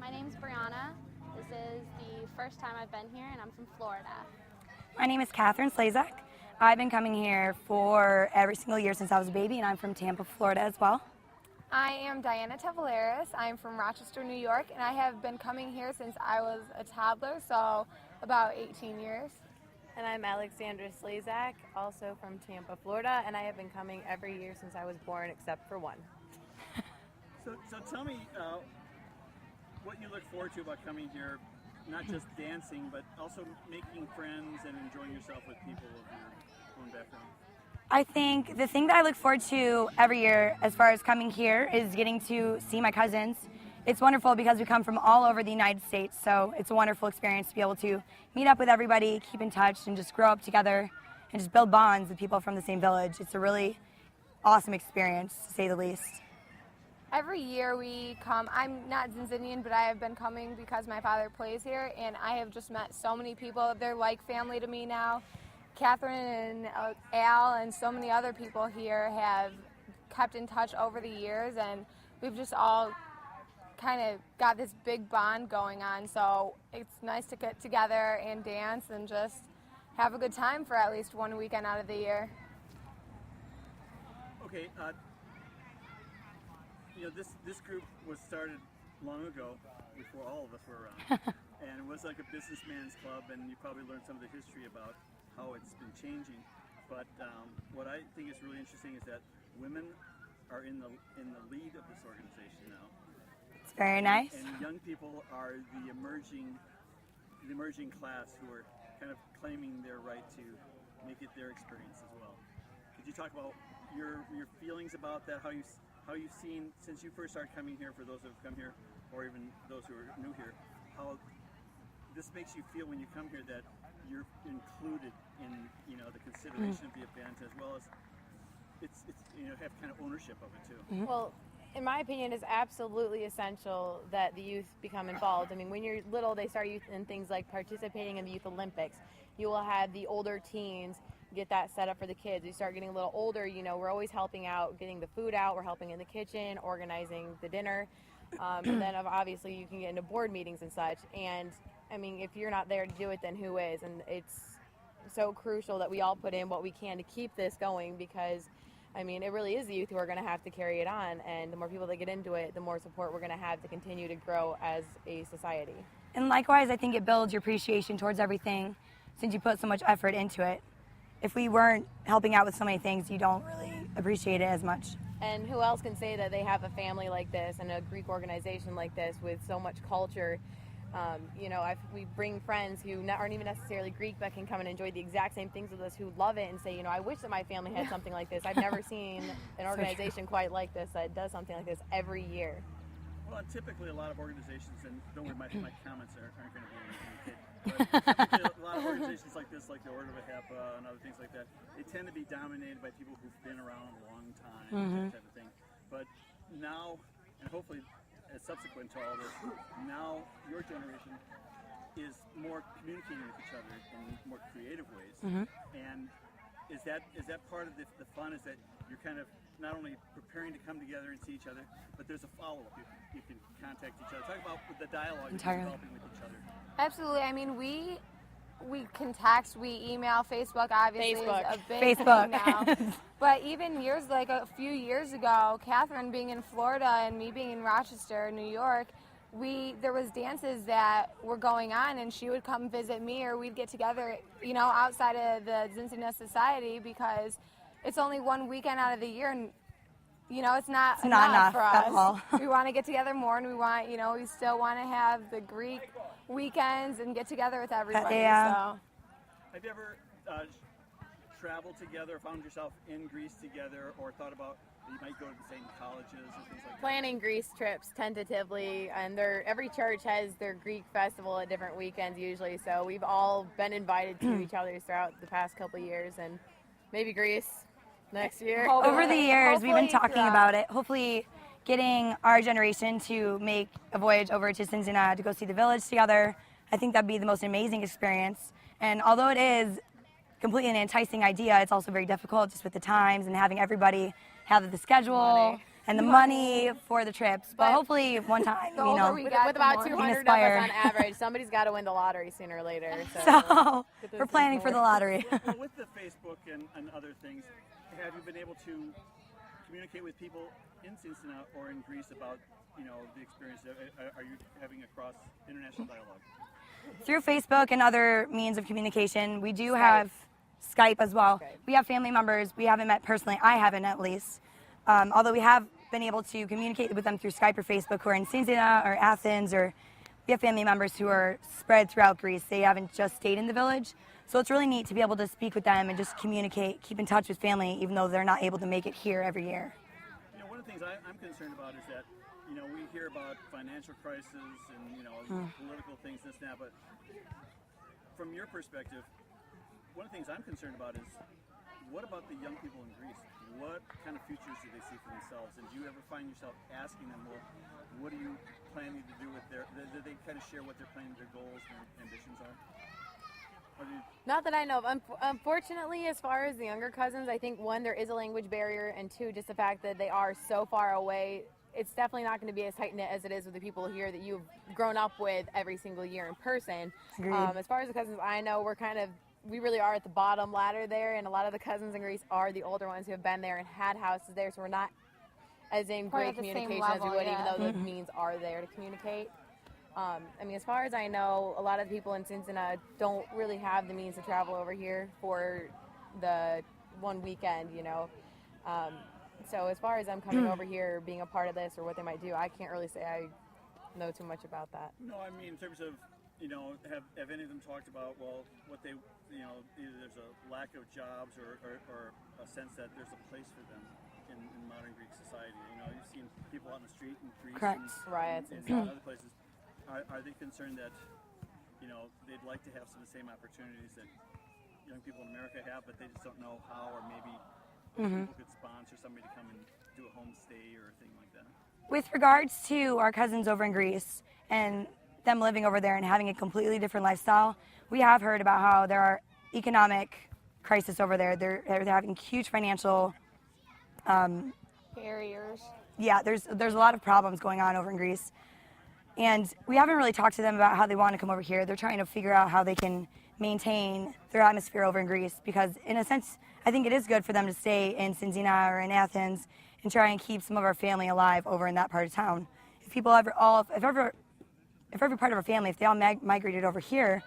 My name's Brianna. This is the first time I've been here, and I'm from Florida. My name is Katherine. I've been coming here for every single year since I was a baby, and I'm from Tampa, Florida as well. I am Diana Tavaleris. I'm from Rochester, New York, and I have been coming here since I was a toddler, so about 18 years. And I'm Alexandra, also from Tampa, Florida, and I have been coming every year since I was born except for one. So tell me what you look forward to about coming here, not just dancing, but also making friends and enjoying yourself with people of your own background. I think the thing that I look forward to every year as far as coming here is getting to see my cousins. It's wonderful because we come from all over the United States, so it's a wonderful experience to be able to meet up with everybody, keep in touch, and just grow up together and just build bonds with people from the same village. It's a really awesome experience, to say the least. Every year we come. I'm not Tsintzinian, but I have been coming because my father plays here, and I have just met so many people. They're like family to me now. Katherine and Al and so many other people here have kept in touch over the years, and we've just all kind of got this big bond going on. So it's nice to get together and dance and just have a good time for at least one weekend out of the year. Okay, this group was started long ago, before all of us were around, and it was like a businessman's club, and you probably learned some of the history about how it's been changing. But what I think is really interesting is that women are in the lead of this organization now. It's very nice. And young people are the emerging class who are kind of claiming their right to make it their experience as well. Could you talk about your feelings about that? How you've seen since you first started coming here, for those who have come here, or even those who are new here, how this makes you feel when you come here that you're included in the consideration of the event, as well as it's have kind of ownership of it too. Well, in my opinion, it's absolutely essential that the youth become involved. I mean, when you're little, they start youth in things like participating in the Youth Olympics. You will have the older teens get that set up for the kids. You start getting a little older, we're always helping out, getting the food out, we're helping in the kitchen, organizing the dinner, and then obviously you can get into board meetings and such. And I mean, if you're not there to do it, then who is? And it's so crucial that we all put in what we can to keep this going, because I mean, it really is the youth who are going to have to carry it on, and the more people that get into it, the more support we're going to have to continue to grow as a society. And likewise, I think it builds your appreciation towards everything since you put so much effort into it. If we weren't helping out with so many things, you don't really appreciate it as much. And who else can say that they have a family like this and a Greek organization like this with so much culture? We bring friends who aren't even necessarily Greek but can come and enjoy the exact same things with us, who love it and say, I wish that my family had something like this. I've never seen an organization quite like this that does something like this every year. Well, and typically a lot of organizations, and don't worry, my comments aren't going to be anything, but typically a lot of organizations like this, like the Order of HEPA and other things like that, they tend to be dominated by people who've been around a long time, that type of thing. But now, and hopefully as subsequent to all this, now your generation is more communicating with each other in more creative ways. And is that part of the fun, is that you're kind of not only preparing to come together and see each other, but there's a follow-up. You can contact each other. Talk about the dialogue you're developing with each other. Absolutely. I mean, we can text, we email, Facebook obviously is a big thing now. But even a few years ago, Katherine being in Florida and me being in Rochester, New York, there was dances that were going on, and she would come visit me, or we'd get together, outside of the Tsintzina Society, because it's only one weekend out of the year, and it's not enough for us. At all. We want to get together more, and we still want to have the Greek weekends and get together with everybody. Yeah. So. Have you ever traveled together, found yourself in Greece together, or thought about you might go to the same colleges or things like that? Planning Greece trips tentatively, and every church has their Greek festival at different weekends usually, so we've all been invited to each other throughout the past couple of years, and maybe Greece next year. Over the years, we've been talking about it. Hopefully getting our generation to make a voyage over to Tsintzina to go see the village together. I think that'd be the most amazing experience. And although it is completely an enticing idea, it's also very difficult just with the times and having everybody have the schedule and the money for the trips. But hopefully one time, The older we get, With the about more. 200 of aspire. us on average, somebody's got to win the lottery sooner or later. So, So get those we're planning things for the going. lottery. Well, with the Facebook and other things, have you been able to communicate with people in Tsintzina or in Greece about, the experience? Are you having a cross international dialogue? Through Facebook and other means of communication, we do have Skype as well. Skype. We have family members we haven't met personally. I haven't, at least. Although we have been able to communicate with them through Skype or Facebook who are in Tsintzina or Athens, or we have family members who are spread throughout Greece. They haven't just stayed in the village. So it's really neat to be able to speak with them and just communicate, keep in touch with family, even though they're not able to make it here every year. One of the things I'm concerned about is that, we hear about financial crisis and, political things, this, that, but from your perspective, one of the things I'm concerned about is, what about the young people in Greece? What kind of futures do they see for themselves? And do you ever find yourself asking them, well, what are you planning to do with do they kind of share what they're planning, their goals and ambitions are? Not that I know of. Unfortunately, as far as the younger cousins, I think one, there is a language barrier, and two, just the fact that they are so far away. It's definitely not going to be as tight-knit as it is with the people here that you've grown up with every single year in person. As far as the cousins I know, we really are at the bottom ladder there, and a lot of the cousins in Greece are the older ones who have been there and had houses there, so we're not as in Probably great at the same communication as we level, would, yeah. even though the means are there to communicate. As far as I know, a lot of the people in Tsintzina don't really have the means to travel over here for the one weekend, So as far as them coming over here, being a part of this or what they might do, I can't really say I know too much about that. No, I mean, in terms of, have any of them talked about, well, what they, either there's a lack of jobs or a sense that there's a place for them in modern Greek society? You've seen people out in the street in Greece Correct. Riots and other places. Are they concerned that, they'd like to have some of the same opportunities that young people in America have, but they just don't know how, or maybe people could sponsor somebody to come and do a homestay or a thing like that? With regards to our cousins over in Greece and them living over there and having a completely different lifestyle, we have heard about how there are economic crisis over there. They're having huge financial Barriers. yeah, there's a lot of problems going on over in Greece. And we haven't really talked to them about how they want to come over here. They're trying to figure out how they can maintain their atmosphere over in Greece, because in a sense, I think it is good for them to stay in Tsintzina or in Athens and try and keep some of our family alive over in that part of town. If people if every part of our family, if they all migrated over here,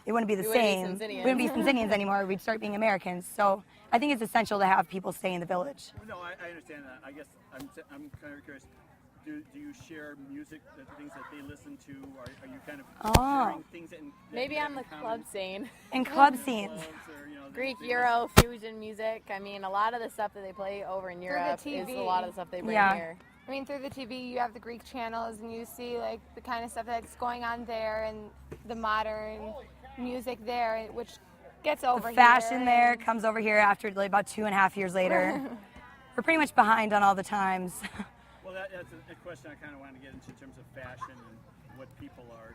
it wouldn't be the same. We wouldn't be Tsintzinians anymore. We'd start being Americans. So I think it's essential to have people stay in the village. No, I understand that. I guess I'm kind of curious. Do you share music, the things that they listen to? Are you kind of sharing things that Maybe on the club scene. In club scenes. Greek, Euro, fusion music. A lot of the stuff that they play over in Europe is a TV. lot of the stuff they bring here. Through the TV, you have the Greek channels, and you see like the kind of stuff that's going on there, and the modern music there, which gets over The fashion here. there comes over here after like about 2.5 years later. We're pretty much behind on all the times. Well, that's a question I kind of wanted to get into in terms of fashion and what people are,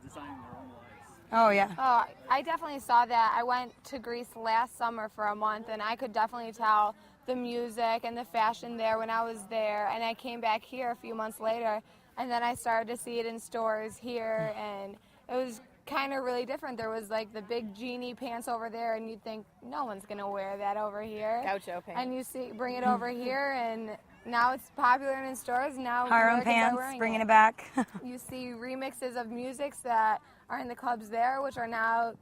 designing their own lives. Oh, yeah. Oh, I definitely saw that. I went to Greece last summer for a month, and I could definitely tell the music and the fashion there when I was there. And I came back here a few months later, and then I started to see it in stores here, and it was kind of really different. There was like the big genie pants over there, and you'd think no one's gonna wear that over here. Gaucho pants. And you bring it over here, and now it's popular in stores. Now Our own Americans are pants, wearing bringing it back. You see remixes of musics that are in the clubs there, which are now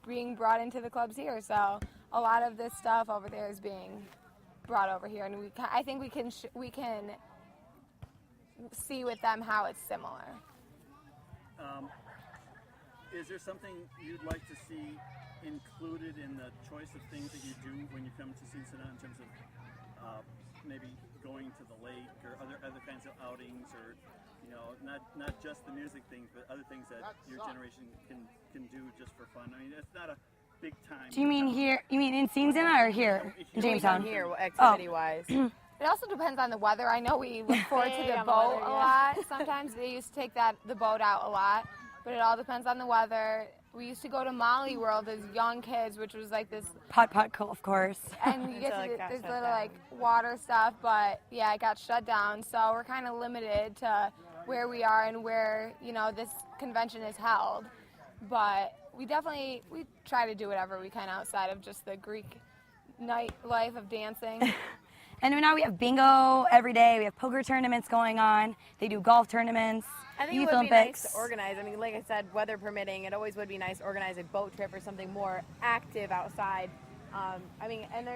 being brought into the clubs here. So a lot of this stuff over there is being brought over here, and I think we can see with them how it's similar. Is there something you'd like to see included in the choice of things that you do when you come to Tsintzina in terms of maybe going to the lake or other kinds of outings, or not just the music things, but other things that your generation can do just for fun? It's not a big time. Do you mean here? You mean in Tsintzina or here in Jamestown? Here, activity-wise. It also depends on the weather. I know we look forward to the boat a lot. Sometimes they used to take the boat out a lot, but it all depends on the weather. we used to go to Molly World as young kids, which was like this, Putt, of course. and you get Until to it got this shut little down. like water stuff, but yeah, it got shut down. So we're kind of limited to where we are and where, you know, this convention is held. But we try to do whatever we can outside of just the Greek nightlife of dancing. And now we have bingo every day. We have poker tournaments going on. They do golf tournaments, I think youth it would Olympics. be nice to organize. I mean, like I said, weather permitting, it always would be nice to organize a boat trip or something more active outside. I mean, and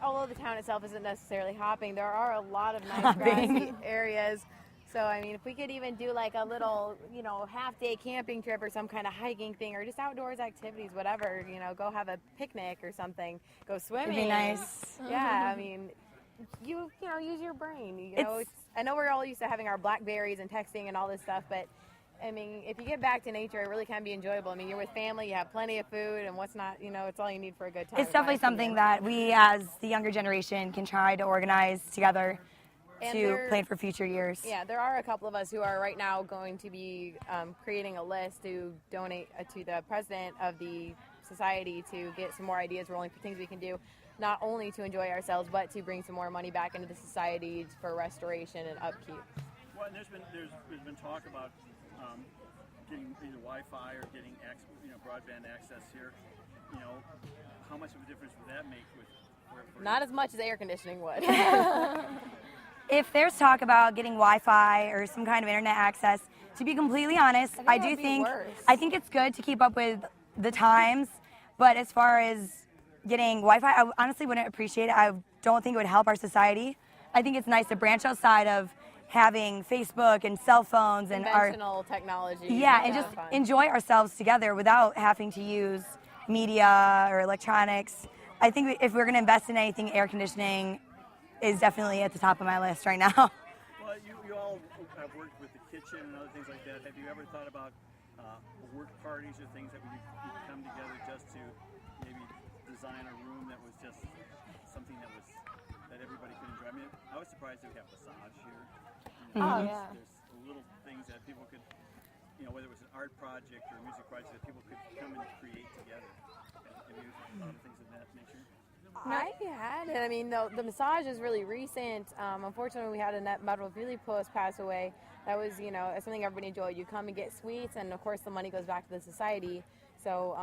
although the town itself isn't necessarily hopping, there are a lot of nice grassy areas. So, I mean, if we could even do like a little, you know, half-day camping trip or some kind of hiking thing or just outdoors activities, whatever, you know, go have a picnic or something, go swimming. It'd be nice. Yeah, I mean, you know, use your brain. You know, I know we're all used to having our Blackberries and texting and all this stuff, but I mean, if you get back to nature, it really can be enjoyable. I mean, you're with family, you have plenty of food, and what's not, you know, it's all you need for a good time. It's definitely something that we, as the younger generation, can try to organize together to plan for future years. Yeah, there are a couple of us who are right now going to be creating a list to donate to the president of the society to get some more ideas rolling for things we can do, not only to enjoy ourselves, but to bring some more money back into the society for restoration and upkeep. Well, and there's been talk about getting either Wi-Fi or getting broadband access here. You know, how much of a difference would that make for Not as much as air conditioning would. If there's talk about getting Wi-Fi or some kind of internet access, to be completely honest, I think it's good to keep up with the times, but as far as getting Wi-Fi, I honestly wouldn't appreciate it. I don't think it would help our society. I think it's nice to branch outside of having Facebook and cell phones and Conventional technology. and just enjoy ourselves together without having to use media or electronics. I think if we're going to invest in anything, air conditioning is definitely at the top of my list right now. Well, you all have worked with the kitchen and other things like that. Have you ever thought about work parties or things that you could come together just to maybe design a room that was just something that everybody could enjoy? I mean, I was surprised that we have massage here. Oh, yeah. There's little things that people could, you know, whether it was an art project or a music project, that people could come and create together. Have you thought of things of that nature? I had it. I mean, the massage is really recent. Unfortunately, we had Annette Medville-Filipos pass away. That was, you know, something everybody enjoyed. You come and get sweets, and of course, the money goes back to the society. So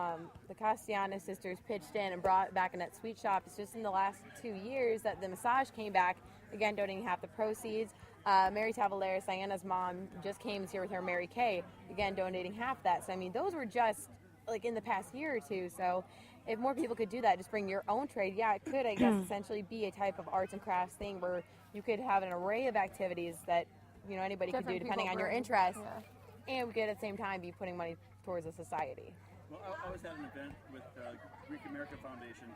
the Castellanos sisters pitched in and brought back Annette's sweet shop. It's just in the last 2 years that the massage came back, again, donating half the proceeds. Mary Tavalares, Diana's mom, just came here with her Mary Kay, again, donating half that. So, I mean, those were just, like, in the past year or two. So if more people could do that, just bring your own trade, yeah, it could, I guess, essentially be a type of arts and crafts thing where you could have an array of activities that, you know, anybody could do depending on your interest. Yeah. And we could at the same time be putting money towards a society. Well, I was at an event with Greek America Foundation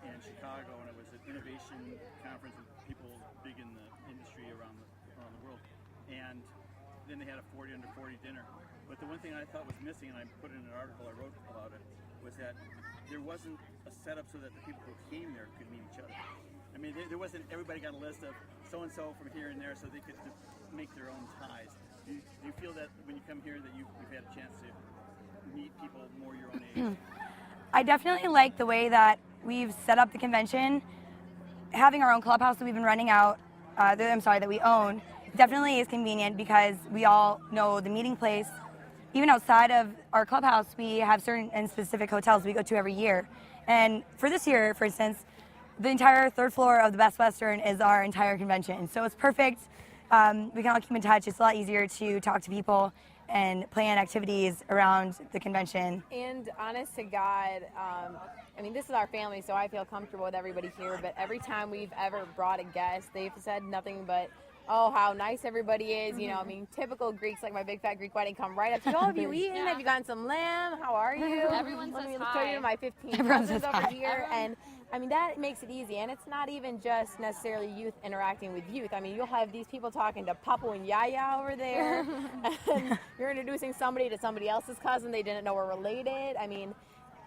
in Chicago, and it was an innovation conference with people big in the industry around the world. And then they had a 40 under 40 dinner. But the one thing I thought was missing, and I put in an article I wrote about it, was that there wasn't a setup so that the people who came there could meet each other. I mean, there wasn't, everybody got a list of so-and-so from here and there so they could make their own ties. Do you feel that when you come here that you've had a chance to meet people more your own age? I definitely like the way that we've set up the convention. Having our own clubhouse that we've been running out, that we own, definitely is convenient because we all know the meeting place. Even outside of our clubhouse, we have certain and specific hotels we go to every year. And for this year, for instance, the entire third floor of the Best Western is our entire convention. So it's perfect. We can all keep in touch. It's a lot easier to talk to people and plan activities around the convention. And honest to God, I mean, this is our family, so I feel comfortable with everybody here. But every time we've ever brought a guest, they've said nothing but, oh, how nice everybody is. You know, I mean, typical Greeks, like my big fat Greek wedding, come right up to you. Oh, have you eaten? Yeah. Have you gotten some lamb? How are you? Everyone Let says me hi. show you my 15 Everyone cousins says over hi. here. And I mean, that makes it easy. And it's not even just necessarily youth interacting with youth. I mean, you'll have these people talking to Papu and Yaya over there. And you're introducing somebody to somebody else's cousin they didn't know were related. I mean,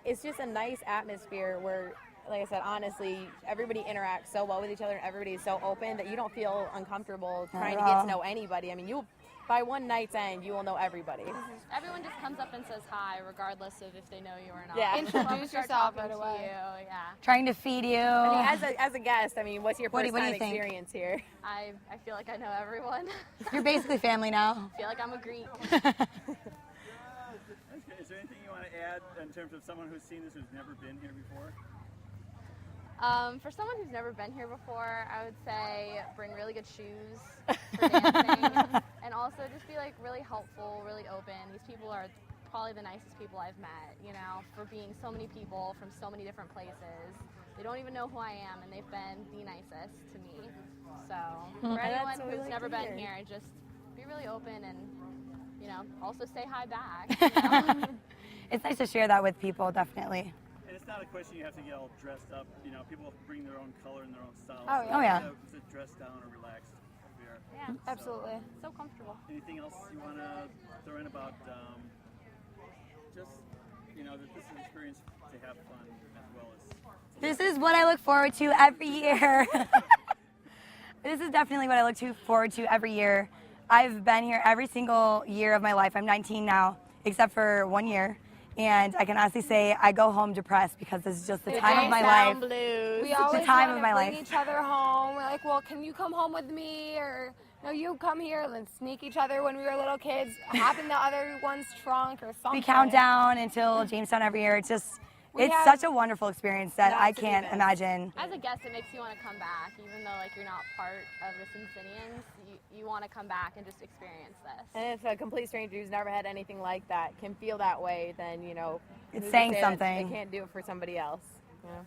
it's just a nice atmosphere where, like I said, honestly, everybody interacts so well with each other and everybody is so open that you don't feel uncomfortable trying to get to know anybody. I mean, by one night's end, you will know everybody. Everyone just comes up and says hi, regardless of if they know you or not. Yeah. Introduce Start yourself talking right to away. you, yeah. Trying to feed you. I mean, as a guest, I mean, what's your What do first time you think? experience here? I feel like I know everyone. You're basically family now. I feel like I'm a Greek. Okay, is there anything you want to add in terms of someone who's seen this who's never been here before? For someone who's never been here before, I would say bring really good shoes for dancing, and also just be like really helpful, really open. These people are probably the nicest people I've met, you know, for being so many people from so many different places. They don't even know who I am, and they've been the nicest to me. So for anyone who's never been here, just be really open and, you know, also say hi back. You know? It's nice to share that with people, definitely. And it's not a question you have to get all dressed up. You know, people bring their own color and their own style. Oh, yeah. Oh, yeah. It's a dressed down or relaxed affair. Yeah, Absolutely. so comfortable. Anything else you want to throw in about just, you know, that this is an experience to have fun as well as... This is what I look forward to every year. This is definitely what I look forward to every year. I've been here every single year of my life. I'm 19 now, except for 1 year. And I can honestly say I go home depressed because this is just the time of my life. Blues. We always time want of to my bring life. each other home. We're like, well, can you come home with me? Or, no, you come here, and then sneak each other when we were little kids, hop in the other one's trunk or something. We count down until Jamestown every year. It's just, it's have such a wonderful experience that I lots of can't events. imagine. As a guest, it makes you want to come back, even though like you're not part of the Tsintzinians. You want to come back and just experience this. And if a complete stranger who's never had anything like that can feel that way, then, you know, It's who's to saying say that something. They can't do it for somebody else. You know?